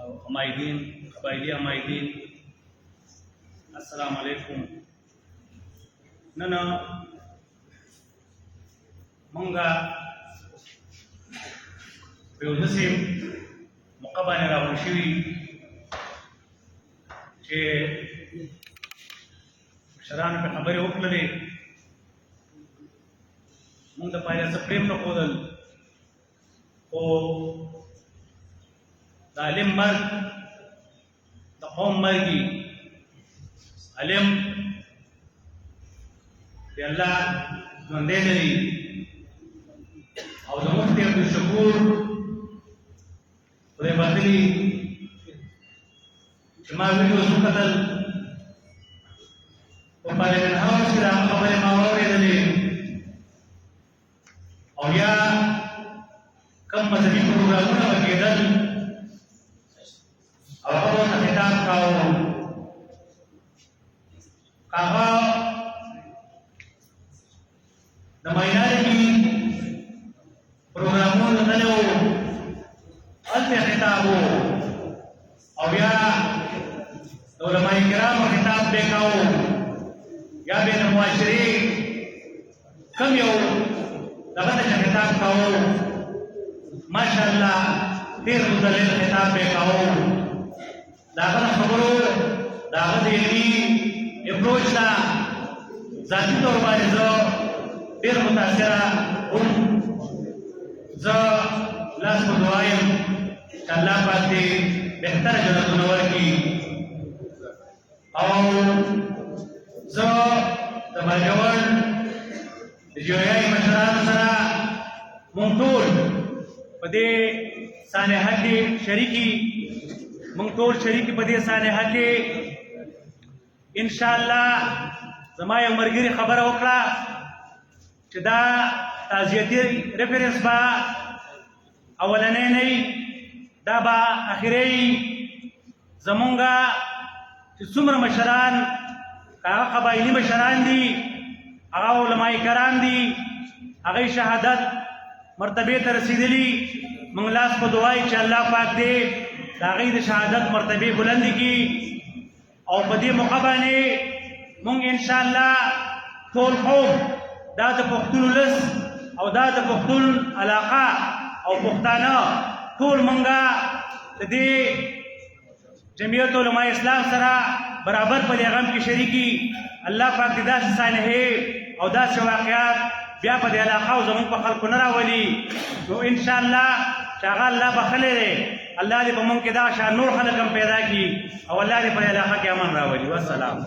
حمایدین قبایلی حمایدین السلام علیکم. نن مونږه په یو داسې موقع باندې راغونډ شوي چې مشرانو په خبرې وکړلې، مونږ دپاره څه پرېم نه ښودل، خو د عالم مرګ د قوم مرګ وي. عالم د الله ژوندی لري او د مفتي عبدالشکور خدای بخلي چې ما ویډیوز وکتل په پارلمنټ هاوس کې د هغه خبرې ما واورېدلې او یا کم مذهبي پروګرامونه به کېدل او هغه ورته خطاب کاوه. هغه د ماینارټي پروګرامونو تللی و، هلته خطاب و او یا د علماء کرامو خطاب به یې کاوه، یا به یې د معاشرې کم یو دغه ته خطاب کاوه. ماشاءالله ډېر مدلل خطاب به یې کاوه. د هغه د خبرو د هغه د علمي اپروچ ته ذاتي طور باندې زه ډېر متاثره وم. زه لاس په دعا یم چې الله پاک دې بهتره جنتونه ورکړي او زه د باجوړ د جویایي مشرانو سره مونږ ټول په دې سانحه کې شریکي، مونږ ټول شریکي په دې سانحه کې. انشاءالله زما یو ملګري خبره وکړه چې دا تعزیتي ریفرنس به اولنی نه وي، دا به اخري وي. زمونږ چې څومره مشران، که هغه قبایلي مشران دي، هغه علماء کرام دي، هغوی شهادت مرتبې ته رسېدلي، موږ لاس په دعا یو چې الله پاک دې د هغوی د شهادت مرتبې بلندې کړي او په دې موقع باندې موږ انشاءالله ټول قوم، دا د پښتون ولس او دا د پښتون علاقه او پښتانه ټول موږ د دې جمعیت علماء اسلام سره برابر په دې غم کې شریکي. الله پاک دې داسې سانحې او داسې واقعات بیا په دې علاقه او زموږ په خلکو نه راولي. نو انشاءالله چې هغه الله بخلی دی، الله دې په موږ کې دا شان نور خلک هم پیدا کړي او الله دې په دې علاقه کې امن راولي. والسلام.